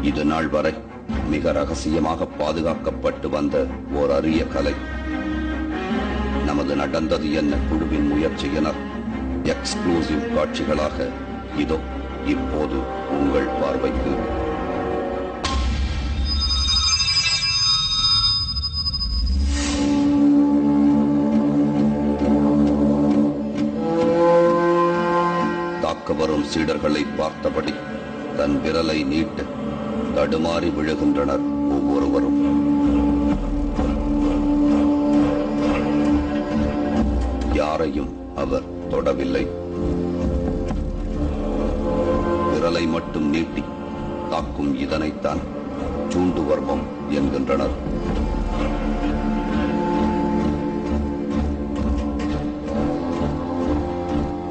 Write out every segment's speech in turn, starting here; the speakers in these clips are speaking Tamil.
இது நாள் வரை மிக ரகசியமாக பாதுகாக்கப்பட்டு வந்த ஓர் அரிய கலை. நமது நடந்தது என்ன குழுவின் முயற்சியினர் எக்ஸ்க்ளூசிவ் காட்சிகளாக இதோ இப்போது உங்கள் பார்வைக்கு. தாக்க வரும் சீடர்களை பார்த்தபடி தன் விரலை நீட்டு தடுமாறி விழுகின்றனர் ஒவ்வொருவரும். யாரையும் அவர் தொடவில்லை. விரலை மட்டும் நீட்டி தாக்கும் இதனைத்தான் சூண்டு வர்மம் என்கின்றனர்.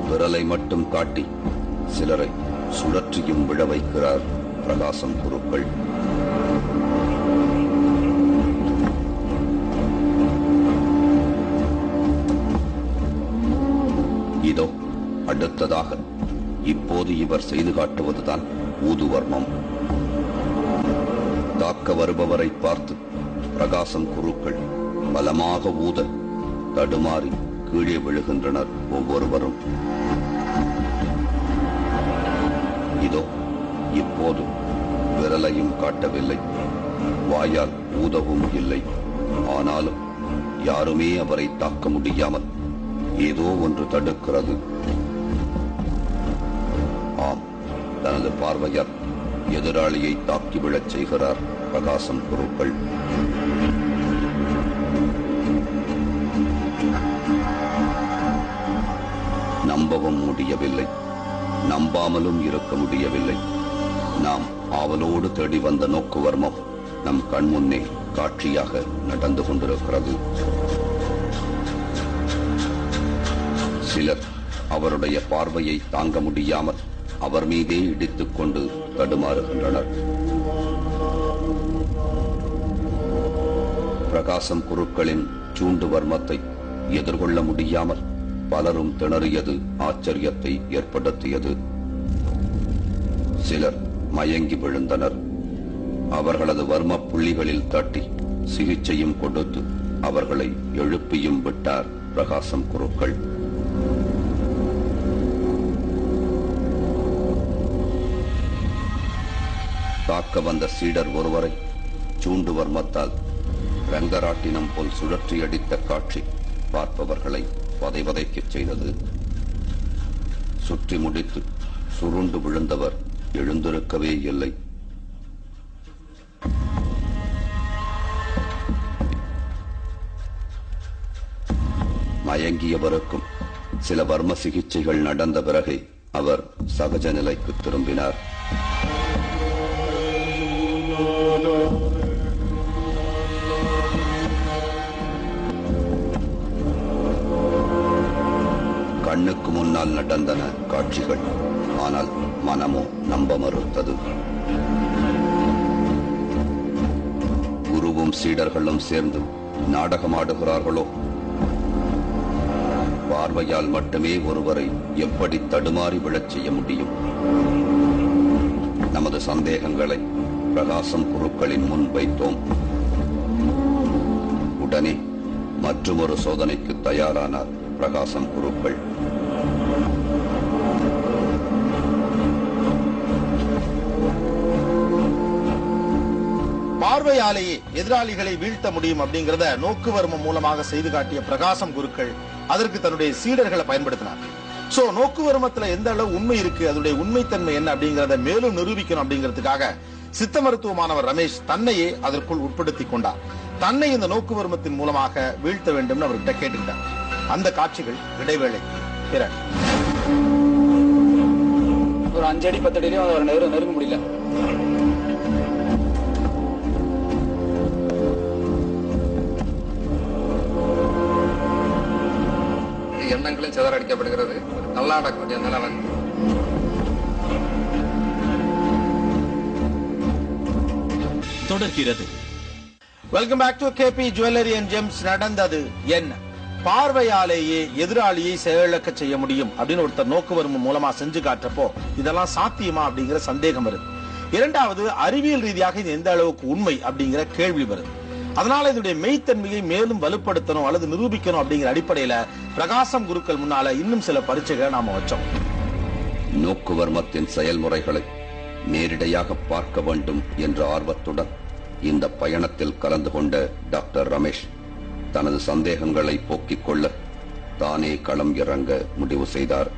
விரலை மட்டும் காட்டி சிலரை சுழற்றியும் விழ வைக்கிறார் பிரகாசம் குருக்கள். இதோ அடுத்ததாக இப்போது இவர் செய்து காட்டுவதுதான் ஊதுவர்மம். தாக்க வருபவரை பார்த்து பிரகாசம் குருக்கள் பலமாக ஊத தடுமாறி கீழே விழுகின்றனர் ஒவ்வொருவரும். இதோ இப்போது விரலையும் காட்டவில்லை, வாயால் ஊதவும் இல்லை. ஆனாலும் யாருமே அவரை தாக்க முடியாமல் ஏதோ ஒன்று தடுக்கிறது. ஆம், தனது பார்வையால் எதிராளியை தாக்கி விழச் செய்கிறார் பிரகாசம் குருக்கள். நம்பவும் முடியவில்லை, நம்பாமலும் இருக்க முடியவில்லை. நாம் ஆவலோடு தேடி வந்த நோக்குவர்மம் நம் கண்முன்னே காட்சியாக நடந்து கொண்டிருக்கிறது. சிலர் அவருடைய பார்வையை தாங்க முடியாமல் அவர் மீதே இடித்துக் கொண்டு தடுமாறுகின்றனர். பிரகாசம் குருக்களின் சூண்டு வர்மத்தை எதிர்கொள்ள முடியாமல் பலரும் திணறியது ஆச்சரியத்தை ஏற்படுத்தியது. சிலர் மயங்கி விழுந்தனர். அவர்களது வர்ம புள்ளிகளில் தட்டி சிகிச்சையும் கொடுத்து அவர்களை எழுப்பியும் விட்டார் பிரகாசம் குருக்கள். தாக்க வந்த சீடர் ஒருவரை சூண்டு வர்மத்தால் ரங்கராட்டினம் போல் சுழற்றியடித்த காட்சி பார்ப்பவர்களை வதைவதைக்கச் செய்தது. சுற்றி முடித்து சுருண்டு விழுந்தவர் எழுந்திருக்கவே இல்லை. மயங்கியவருக்கும் சில வர்ம சிகிச்சைகள் நடந்த பிறகு அவர் சகஜ நிலைக்கு திரும்பினார். கண்ணுக்கு முன்னால் நடந்தன காட்சிகள். ஆனால் மனமோ நம்ப மறுத்தது. குருவும் சீடர்களும் சேர்ந்து நாடகமாடுகிறார்களோ? பார்வையால் மட்டுமே ஒருவரை எப்படி தடுமாறி விழச் செய்ய முடியும்? நமது சந்தேகங்களை பிரகாசம் குருக்களின் முன் வைத்தோம். உடனே மற்றொரு சோதனைக்கு தயாரானார் பிரகாசம் குருக்கள். பார்வையாலேயே எதிராளிகளை வீழ்த்த முடியும் அப்படிங்கறத நோக்குவர்மம் மூலமாக செய்து காட்டிய பிரகாசம் குருக்கள் அதற்கு தன்னுடைய சீடர்களை பயன்படுத்தினார். சோ நோக்குவர்மத்துல எந்த அளவு உண்மை இருக்கு, அதனுடைய உண்மைத்தன்மை என்ன அப்படிங்கறத மேலும் நிரூபிக்கணும் அப்படிங்கிறதுக்காக சித்த மருத்துவமானவர் ரமேஷ் தன்னையே அதற்குள் உட்படுத்திக் கொண்டார். தன்னை இந்த நோக்குவர்மத்தின் மூலமாக வீழ்த்த வேண்டும் அவர்கிட்ட கேட்டுக்கிட்டார். அந்த காட்சிகள் இடைவேளை பிறகு ஒரு 5 அடி 10 அடியிலும் அவர் நெருங்க முடியல. எண்ணங்களும் சிதறடிக்கப்படுகிறது. நல்லா நடக்கக்கூடிய நிலைமை. தொடர்கிறது. Welcome back to KP jewellery and gems. நடந்தது என்ன? பார்வையாலேயே எதிராளியை செயலிழக்க செய்ய முடியும் அப்படின்னு ஒருத்தர் நோக்குவர்மம் மூலமா செஞ்சு காட்டுறப்போ இதெல்லாம் சாத்தியமா அப்படிங்கிற சந்தேகம் வருது. இரண்டாவது, அறிவியல் ரீதியாக இது எந்த அளவுக்கு உண்மை அப்படிங்கிற கேள்வி வருது. அதனால இதனுடைய மெய்த்தன்மையை மேலும் வலுப்படுத்தணும் அல்லது நிரூபிக்கணும் அப்படிங்கிற அடிப்படையில பிரகாசம் குருக்கள் முன்னால இன்னும் சில பரீட்சைகளை நாம வச்சோம். நோக்குவர்மத்தின் செயல்முறைகளை நேரிடையாக பார்க்க வேண்டும் என்ற ஆர்வத்துடன் இந்த பயணத்தில் கலந்து கொண்ட டாக்டர் ரமேஷ் தனது சந்தேகங்களை போக்கிக் கொள்ள தானே களம் இறங்க முடிவு செய்தார்.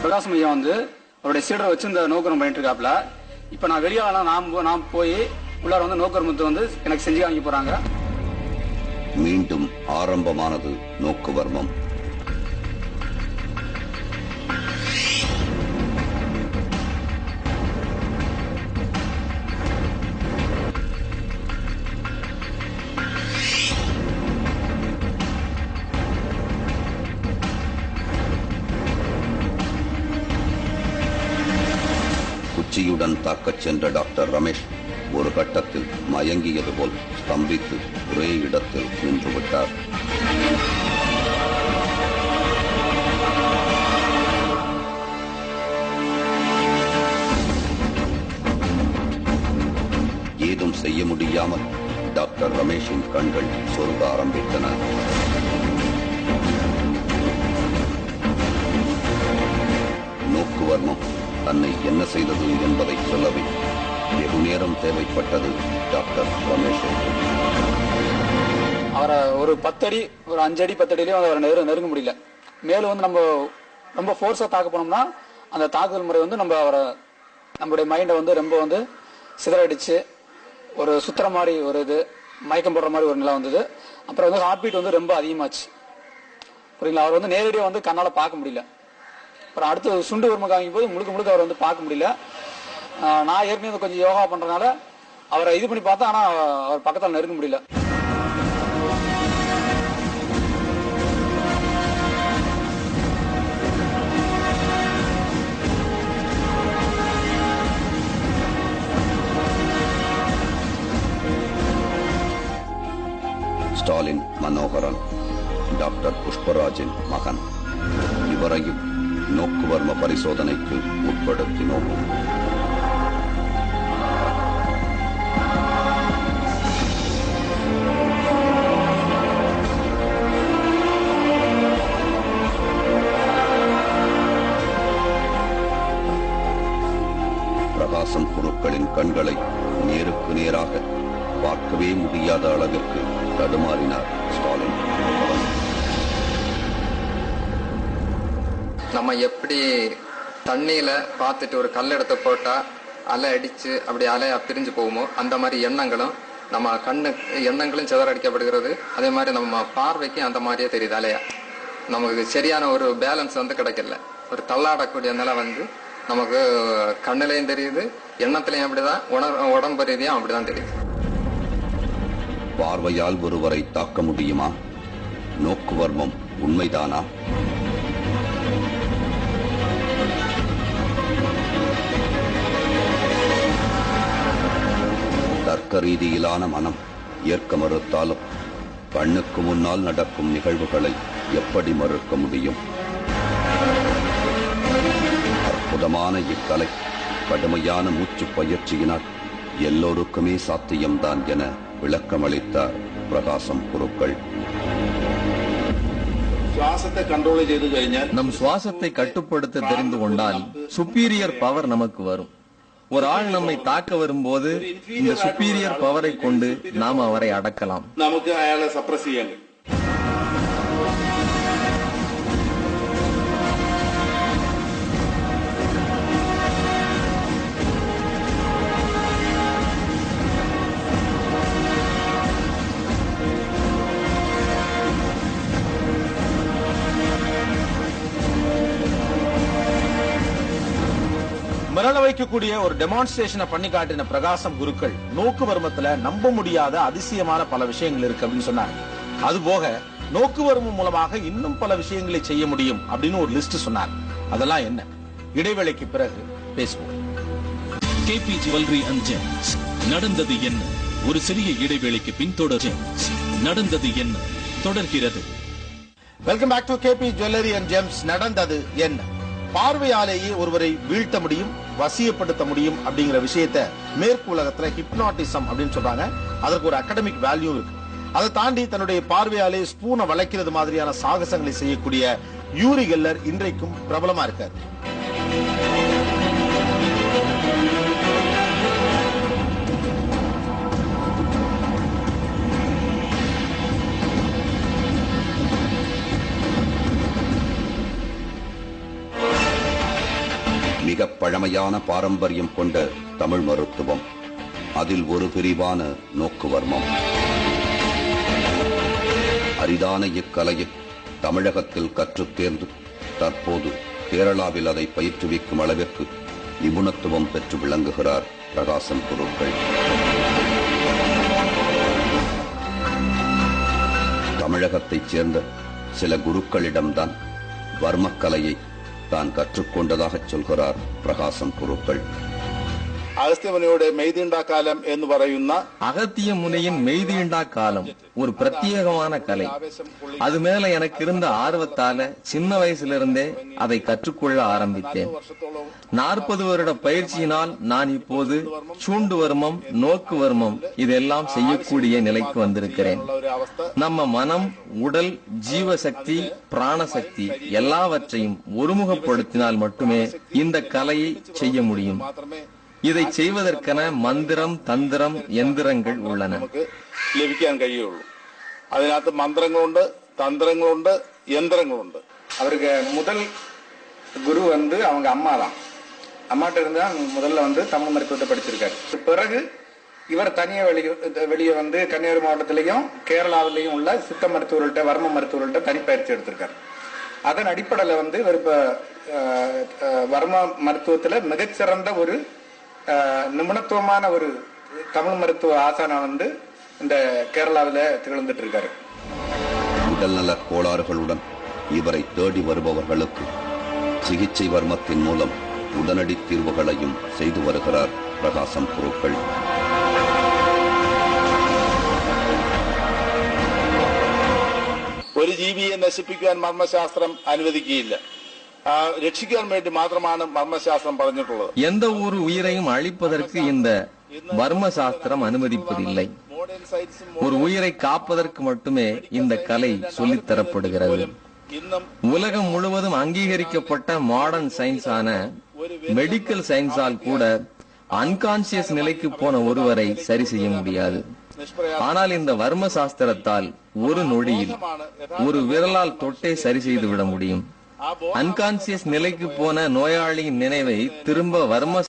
பிரகாசம் ஐயா வந்து அவருடைய சீடரை வச்சு இந்த நோக்கரம் பண்ணிட்டு இருக்காப்ல. இப்ப நான் வெளியாலாம் நான் போய் உள்ளார வந்து நோக்கர்மத்தை வந்து எனக்கு செஞ்சு காமிக்க போறாங்க. மீண்டும் ஆரம்பமானது நோக்குவர்மம். குச்சியுடன் தாக்கச் சென்ற டாக்டர் ரமேஷ் ஒரு கட்டத்தில் மயங்கியது போல் ஸ்தம்பித்து ஒரே இடத்தில் நின்றுவிட்டார். ஏதும் செய்ய முடியாமல் டாக்டர் ரமேஷின் கண்கள் சொருக ஆரம்பித்தன. நோக்குவர்மம் தன்னை என்ன செய்தது என்பதை சொல்லவே வெகு நேரம் தேவைப்பட்டது டாக்டர் ரமேஷ். அவரை ஒரு 10 அடி, ஒரு 5 அடி 10 அடியிலையும் அவரை நெருங்க முடியல. மேலும் வந்து நம்ம ரொம்ப ஃபோர்ஸா தாக்க போனோம்னா அந்த தாக்குதல் முறை வந்து நம்மளுடைய மைண்டை வந்து ரொம்ப வந்து சிதறடிச்சு ஒரு சுத்துற மாதிரி ஒரு இது மயக்கம் போடுற மாதிரி ஒரு நிலை வந்தது. அப்புறம் வந்து ஹார்ட் பீட் வந்து ரொம்ப அதிகமாச்சு. புரியுங்களா? அவர் வந்து நேரடியாக வந்து கண்ணால பார்க்க முடியல. அப்புறம் அடுத்து சுண்டு வர்மம் காமிக்கும் போது முழுக்க அவர் வந்து பார்க்க முடியல. நான் ஏற்கனவே கொஞ்சம் யோகா பண்றதுனால அவரை இது பண்ணி பார்த்தா, ஆனா அவர் பக்கத்தால் நெருங்க முடியல. ஸ்டாலின் மனோகரன் டாக்டர் புஷ்பராஜின் மகன். இவரையும் நோக்குவர்ம பரிசோதனைக்கு உட்படுத்தினோம். பிரகாசம் குருக்களின் கண்களை நேருக்கு நேராக பார்க்கவே முடியாத அளவிற்கு தடுமாறினார் ஸ்டாலின். நம்ம எப்படி தண்ணியில பார்த்துட்டு ஒரு கல் எடுத்து போட்டா அலை அடிச்சு அப்படி அலையா பிரிஞ்சு போகுமோ, அந்த மாதிரி நம்ம எண்ணங்களும் சிதறடிக்கப்படுகிறது. அதே மாதிரி நம்ம பார்வைக்கு அந்த மாதிரியே தெரியுது அலையா. நமக்கு சரியான ஒரு பேலன்ஸ் வந்து கிடைக்கல. ஒரு தள்ளாடக்கூடிய நிலை வந்து நமக்கு கண்ணிலையும் தெரியுது, எண்ணத்திலையும் அப்படிதான், உடம்பு ரீதியும் அப்படிதான் தெரியுது. பார்வையால் ஒருவரை தாக்க முடியுமா? நோக்குவர்மம் உண்மைதானா? தர்க்க ரீதியிலான மனம் ஏற்க மறுத்தாலும் கண்ணுக்கு முன்னால் நடக்கும் நிகழ்வுகளை எப்படி மறுக்க முடியும்? அற்புதமான இக்கலை கடுமையான மூச்சு பயிற்சியினால் எல்லோருக்குமே சாத்தியம்தான் என விளக்கமளித்தார் பிரகாசம் குருக்கள். நம் சுவாசத்தை கட்டுப்படுத்த தெரிந்து கொண்டால் சுப்பீரியர் பவர் நமக்கு வரும். ஒரு ஆள் நம்மை தாக்க வரும்போது இந்த சுப்பீரியர் பவரை கொண்டு நாம் அவரை அடக்கலாம். நமக்கு அயால சப்ரஸ் செய்யணும். மிரள வைக்கக்கூடிய ஒரு டெமான்ஸ்ட்ரேஷனை பண்ணி காட்டின பிரகாசம் குருக்கள் நோக்குவர்மத்துல நம்ப முடியாத அதிசயமான பல விஷயங்கள் இருக்கு அப்படின்னு சொன்னாங்க. அது போக நோக்குவர்மம் மூலமாக இன்னும் பல விஷயங்களை செய்ய முடியும் அப்படின்னு ஒரு லிஸ்ட் சொன்னார். அதெல்லாம் என்ன? இடைவேளைக்கு பிறகு பேசுவோம். KP jewellery and gems. நடந்தது என்ன? ஒரு சிறிய இடைவேளைக்கு பின் ஜெம்ஸ் நடந்தது என்ன தொடர்கிறது. Welcome back to KP jewellery and gems. நடந்தது என்ன? பார்வையாலேயே ஒருவரை வீழ்த்த முடியும், வசியப்படுத்த முடியும் அப்படிங்கிற விஷயத்தை மேற்கு உலகத்துல ஹிப்னாட்டிசம் அப்படின்னு சொல்றாங்க. அதற்கு ஒரு அகாடமிக் வேல்யூ இருக்கு. அதை தாண்டி தன்னுடைய பார்வையாலே ஸ்பூனை வளைக்கிறது மாதிரியான சாகசங்களை செய்யக்கூடிய யூரி கெல்லர் இன்றைக்கும் பிரபலமா இருக்காரு. மிக பழமையான பாரம்பரியம் கொண்ட தமிழ் மருத்துவம், அதில் ஒரு பிரிவான நோக்குவர்மம். அரிதான இக்கலையை தமிழகத்தில் கற்றுத் தேர்ந்து தற்போது கேரளாவில் அதை பயிற்றுவிக்கும் அளவிற்கு நிபுணத்துவம் பெற்று விளங்குகிறார் பிரகாசம் குருக்கள். தமிழகத்தைச் சேர்ந்த சில குருக்களிடம்தான் வர்மக்கலையை தான் கற்றுக்கொண்டதாக சொல்கிறார் பிரகாசம் குருக்கள். അഗസ്ത്യമുനിയുടെ മെയ്തീണ്ടാ കാലം എന്ന് പറയുന്ന அகத்திய முனியின் மெய்தீண்டா காலம் ஒரு பிரத்யேகமான கலை. அது மேல எனக்கு இருந்த ஆர்வத்தால சின்ன வயசிலிருந்தே அதை கற்றுக்கொள்ள ஆரம்பித்தேன். 40 வருட பயிற்சியினால் நான் இப்போது சூண்டு வர்மம், நோக்கு வர்மம் இதெல்லாம் செய்யக்கூடிய நிலைக்கு வந்திருக்கிறேன். நம்ம மனம், உடல், ஜீவசக்தி, பிராணசக்தி எல்லாவற்றையும் ஒருமுகப்படுத்தினால் மட்டுமே இந்த கலையை செய்ய முடியும். இதை செய்வதற்கென மந்திரம், தந்திரம், யந்திரங்கள் உள்ளன. ലഭിക്കാൻ കഴിയുള്ളൂ. അതിനകത്ത് മന്ത്രങ്ങളുണ്ട്, தந்திரங்களுண்டு, யந்திரங்களுண்டு. அவருக்கு முதல் குரு வந்து அவங்க அம்மா தான். அம்மாட்ட இருந்தா முதல்ல வந்து தமிழ் மருத்துவத்தை படிச்சிருக்காரு. பிறகு இவர் தனியா வெளியே வந்து கன்னியாகுமரி மாவட்டத்திலையும் கேரளாவிலையும் உள்ள சித்த மருத்துவர்கள்ட்ட, வர்ம மருத்துவர்கள்ட்ட தனிப்பயிற்சி எடுத்திருக்காரு. அதன் அடிப்படையில் வந்து இவர் இப்ப வர்ம மருத்துவத்துல மிகச்சிறந்த ஒரு நிபுணத்துவமான ஒரு தமிழ் மருத்துவ ஆசானா வந்து இந்த கேரளாவில் திகழ்ந்துட்டு இருக்காரு. உடல்நல கோளாறுகளுடன் இவரை தேடி வருபவர்களுக்கு சிகிச்சை வர்மத்தின் மூலம் உடனடி தீர்வுகளையும் செய்து வருகிறார் பிரகாசம் குருக்கள். ഒരു ജീവിയെ നശിപ്പിക്കാൻ മർമ്മശാസ്ത്രം അനുവദിക്കുകയില്ല. രക്ഷിക്കാൻ വേണ്ടി മാത്രമാണ് மர்மசாஸ்திரம் പറഞ്ഞിട്ടുള്ളത്. எந்த ஒரு உயிரையும் அழிப்பதற்கு இந்த வர்ம சாஸ்திரம் அனுமதிப்பதில்லை. ஒரு உயிரை காப்பதற்கு மட்டுமே இந்த கலை சொல்லித்தரப்படுகிறது. உலகம் முழுவதும் அங்கீகரிக்கப்பட்ட மாடர்ன் சயின்ஸான மெடிக்கல் சயின்ஸால் கூட அன்கான்சியஸ் நிலைக்கு போன ஒருவரை சரி செய்ய முடியாது. ஆனால் இந்த வர்ம சாஸ்திரத்தால் ஒரு நொடியில் ஒரு விரலால் தொட்டே சரி செய்து விட முடியும். அன்கான்சியஸ் நிலைக்கு போன நோயாளியின் நினைவை திரும்ப வர்ம